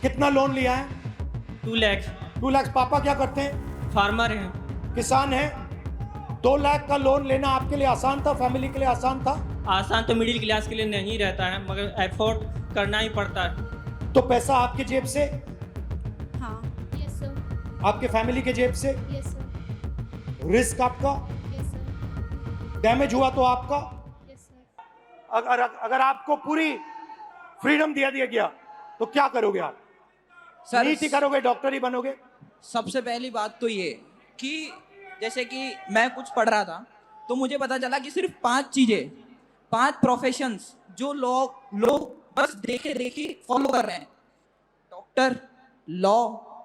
कितना लोन लिया है? 2 लाख। 2 लाख। पापा क्या करते हैं? फार्मर हैं। किसान है। 2 लाख का लोन लेना आपके लिए आसान था, फैमिली के लिए आसान था? आसान तो मिडिल क्लास के लिए नहीं रहता है, मगर एफोर्ड करना ही पड़ता है। तो पैसा आपके जेब से, हाँ। Yes sir. आपके फैमिली के जेब से, यस सर। रिस्क आपका, यस सर। डैमेज हुआ तो आपका। Yes sir. अगर आपको पूरी फ्रीडम दिया गया तो क्या करोगे आप? सर, नीट ही करोगे, डॉक्टर ही बनोगे? सबसे पहली बात तो ये कि जैसे कि मैं कुछ पढ़ रहा था तो मुझे पता चला कि सिर्फ 5 चीजें, 5 प्रोफेशंस जो लोग बस देखे देखी फॉलो कर रहे हैं: डॉक्टर, लॉ,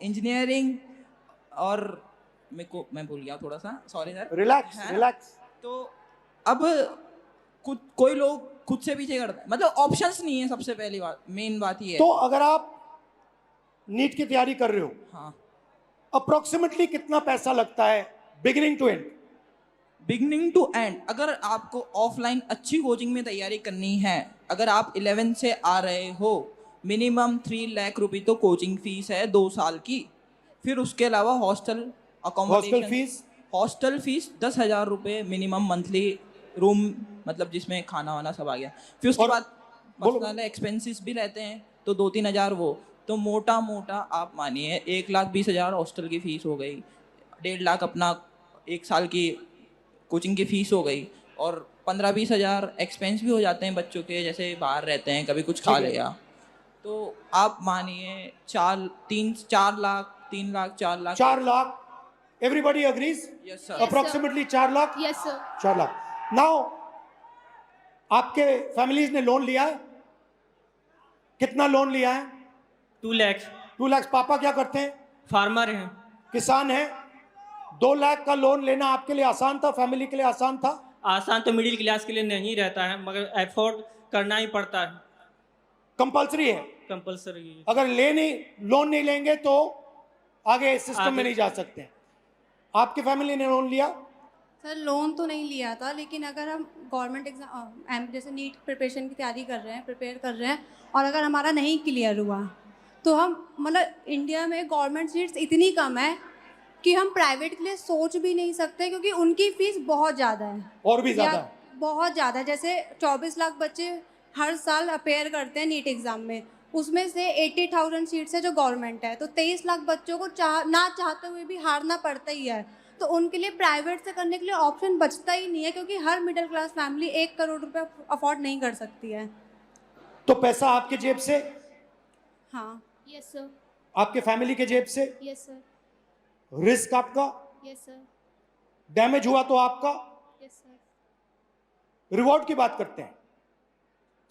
इंजीनियरिंग और मैं भूल गया थोड़ा सा, सॉरी सर। Relax relax. तो अब कोई लोग खुद से पीछे करते हैं, मतलब ऑप्शंस नहीं है। सबसे पहली बात, मेन बात ये है। तो अगर आप नीट की तैयारी कर रहे हो, हाँ, अप्रोक्सीमेटली कितना पैसा लगता है beginning to end? Beginning to end, अगर आपको ऑफलाइन अच्छी कोचिंग में तैयारी करनी है, अगर आप 11 से आ रहे हो, मिनिमम 3 लाख रुपए तो कोचिंग फीस है 2 साल की। फिर उसके अलावा हॉस्टल अकोमोडेशन, हॉस्टल फीस 10,000 रुपये मिनिमम मंथली, रूम मतलब जिसमें खाना वाना सब आ गया। फिर उसके बाद पर्सनल एक्सपेंसेस भी रहते हैं तो 2-3 हज़ार वो, तो मोटा मोटा आप मानिए 1,20,000 हॉस्टल की फीस हो गई, 1.5 लाख अपना 1 साल की कोचिंग की फीस हो गई, और 15-20 हज़ार एक्सपेंस भी हो जाते हैं बच्चों के, जैसे बाहर रहते हैं कभी कुछ खा लिया, तो आप मानिए 4 lakh 3 lakh 4 lakh 4 lakh. Everybody agrees? Yes sir. Approximately 4 lakh. Yes sir. 4 lakh. Now आपके फैमिलीज ने लोन लिया है? कितना लोन लिया है? 2 लाख। 2 लाख। पापा क्या करते हैं? फार्मर हैं। किसान है। 2 लाख का लोन लेना आपके लिए आसान था, फैमिली के लिए आसान था? आसान तो मिडिल क्लास के लिए नहीं रहता है, मगर एफोर्ड करना ही पड़ता है। कंपल्सरी है? कंपल्सरी। अगर लोन नहीं लेंगे तो आगे सिस्टम में नहीं जा सकते। आपकी फैमिली ने लोन लिया? सर लोन तो नहीं लिया था, लेकिन अगर हम गवर्नमेंट एग्जाम जैसे नीट प्रिपरेशन की तैयारी कर रहे हैं, प्रिपेयर कर रहे हैं, और अगर हमारा नहीं क्लियर हुआ तो हम मतलब इंडिया में गवर्नमेंट सीट्स इतनी कम है कि हम प्राइवेट के लिए सोच भी नहीं सकते, क्योंकि उनकी फीस बहुत ज़्यादा है। और भी ज़्यादा है? बहुत ज़्यादा। जैसे 24 लाख बच्चे हर साल अपेयर करते हैं नीट एग्ज़ाम में, उसमें से 80,000 सीट्स है जो गवर्नमेंट है, तो 23 लाख बच्चों को ना चाहते हुए भी हारना पड़ता ही है। तो उनके लिए प्राइवेट से करने के लिए ऑप्शन बचता ही नहीं है, क्योंकि हर मिडिल क्लास फैमिली 1 करोड़ रुपए अफोर्ड नहीं कर सकती है। तो पैसा आपके जेब से? हाँ। Yes sir. आपके फैमिली के जेब से? Yes sir. रिस्क आपका, यस सर। डैमेज हुआ तो आपका। Yes sir. रिवॉर्ड की बात करते हैं,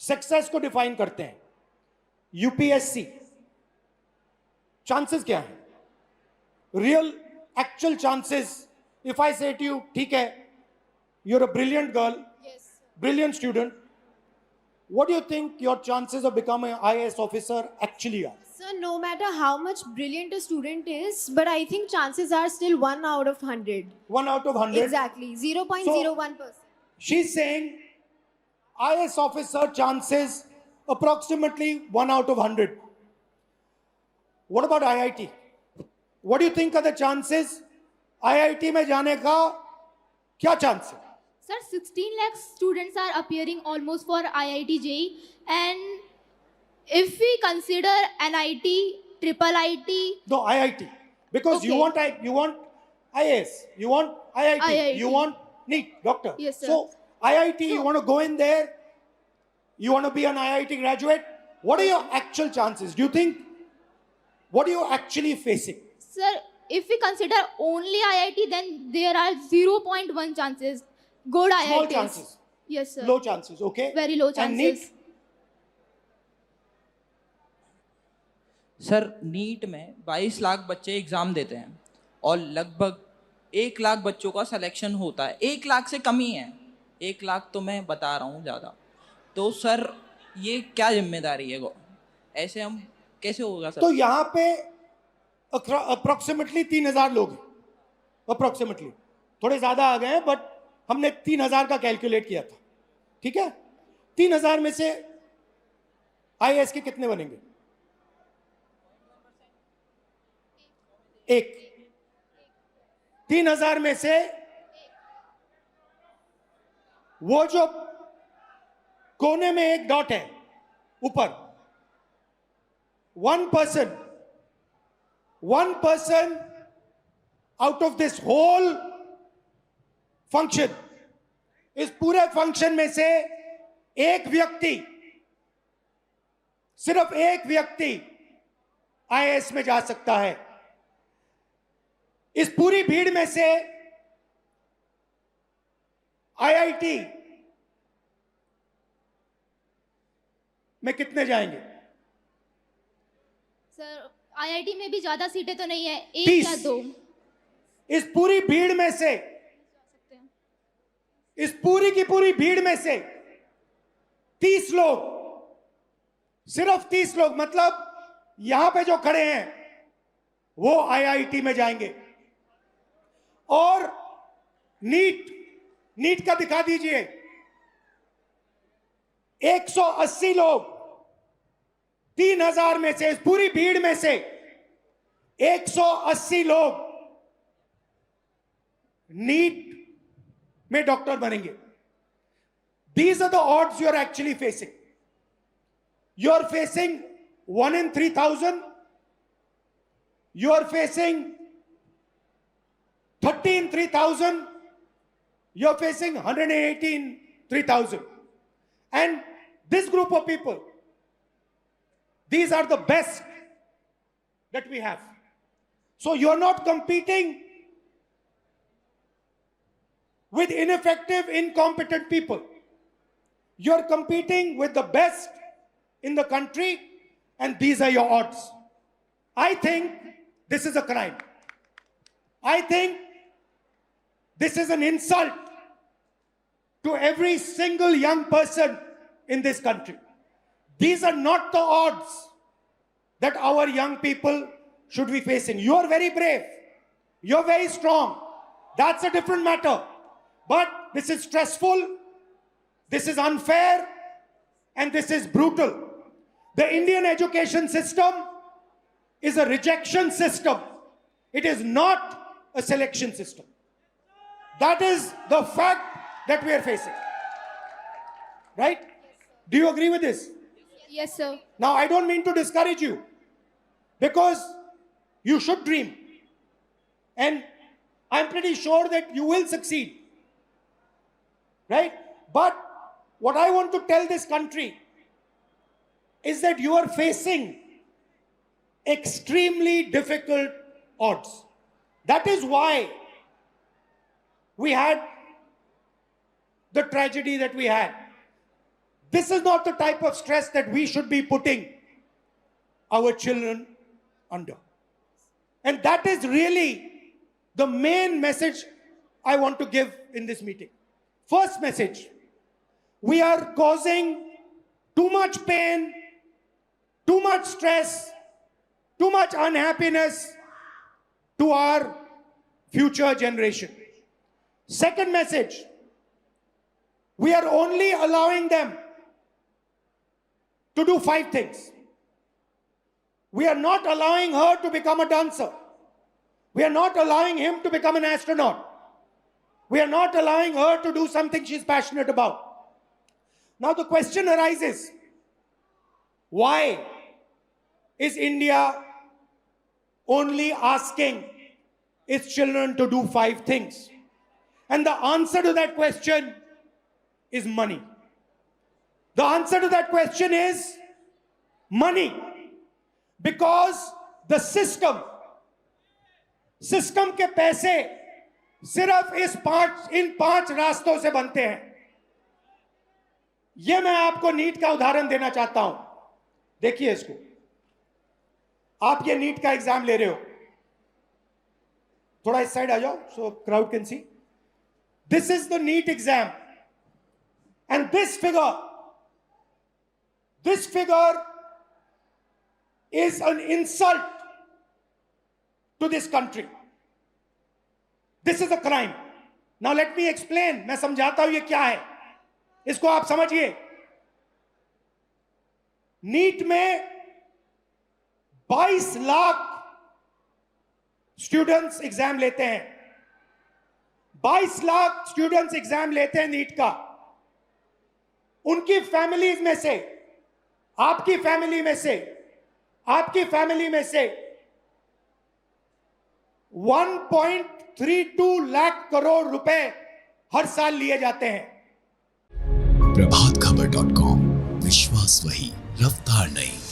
सक्सेस को डिफाइन करते हैं। यूपीएससी चांसेस क्या है? Real actual chances. If I से टू यू, ठीक है, you're a brilliant girl, Yes. brilliant student, what do you think your chances of becoming an IAS officer actually are? So no matter how much brilliant a student is, but I think chances are still 1 out of 100. 1 out of 100? Exactly, 0.01%. She's saying IAS officer chances approximately 1 out of 100. What about IIT? What do you think are the chances? IIT में जाने का क्या chance है? Sir, 16 lakh students are appearing almost for IIT JEE, and if we consider NIT, triple IT. No, IIT. Because Okay. you want IAS, you want IIT, you want NEET, doctor. Yes, sir. So IIT, you want to go in there, you want to be an IIT graduate. What are your actual chances? Do you think, what are you actually facing? Sir, if we consider only IIT, then there are 0.1 chances. Good Small IITs. chances. Yes, sir. Low chances, okay? Very low And NEET? chances. Sir, NEET में 22 लाख बच्चे exam देते हैं और लगभग 1 लाख बच्चों का selection होता है। 1 लाख से कम ही है, 1 लाख तो मैं बता रहा हूँ ज़्यादा। तो सर ये क्या जिम्मेदारी है, ऐसे हम कैसे होगा सर? तो यहाँ पे अप्रोक्सीमेटली 3,000 लोग हैं, अप्रोक्सीमेटली, थोड़े ज़्यादा आ गए हैं, बट हमने 3,000 का कैलकुलेट किया था, ठीक है? 3,000 में से IAS के कितने बनेंगे? एक 3,000 में से वो जो कोने में एक डॉट है ऊपर, one person out of this whole function, इस पूरे फंक्शन में से एक व्यक्ति, सिर्फ एक व्यक्ति आईएएस में जा सकता है। इस पूरी भीड़ में से आईआईटी में कितने जाएंगे? सर आईआईटी में भी ज्यादा सीटें तो नहीं है, एक 30। या दो इस पूरी भीड़ में से, सकते हैं। इस पूरी की पूरी भीड़ में से 30 लोग, सिर्फ 30 लोग, मतलब यहां पे जो खड़े हैं वो आईआईटी में जाएंगे। और नीट का दिखा दीजिए, 180 लोग, 3,000 में से, इस पूरी भीड़ में से 180 लोग नीट में डॉक्टर बनेंगे। These are the odds you are actually facing. You are facing 1 in 3,000. You are facing 30 in 3,000. You are facing 180 in 3,000. And this group of people, these are the best that we have. So you are not competing with ineffective, incompetent people. You are competing with the best in the country, and these are your odds. I think this is a crime. I think this is an insult to every single young person in this country. These are not the odds that our young people should be facing. You are very brave. You're very strong. That's a different matter. But this is stressful, this is unfair, and this is brutal. The Indian education system is a rejection system. It is not a selection system. That is the fact that we are facing. Right? Do you agree with this? Yes, sir. Now, I don't mean to discourage you, because you should dream. And I'm pretty sure that you will succeed. Right? But what I want to tell this country is that you are facing extremely difficult odds. That is why we had the tragedy that we had. This is not the type of stress that we should be putting our children under. And that is really the main message I want to give in this meeting. First message, we are causing too much pain, too much stress, too much unhappiness to our future generation. Second message, we are only allowing them to do 5 things. We are not allowing her to become a dancer. We are not allowing him to become an astronaut. We are not allowing her to do something she's passionate about. Now the question arises, why is India only asking its children to do 5 things? And the answer to that question is money. The answer to that question is money. Because the system के पैसे सिर्फ इन 5 रास्तों से बनते हैं। ये मैं आपको नीट का उदाहरण देना चाहता हूं। देखिए इसको, आप ये नीट का एग्जाम ले रहे हो, थोड़ा इस साइड आ जाओ so crowd can see. This is the NEET exam and this figure is an insult to this country. This is a crime. Now let me explain. मैं समझाता हूं ये क्या है, इसको आप समझिए। नीट में 22 लाख स्टूडेंट्स एग्जाम लेते हैं, 22 लाख स्टूडेंट्स एग्जाम लेते हैं नीट का। उनकी फैमिलीज में से, आपकी फैमिली में से, आपकी फैमिली में से 1.32 लाख करोड़ रुपए हर साल लिए जाते हैं। प्रभात खबर.com, विश्वास वही, रफ्तार नहीं।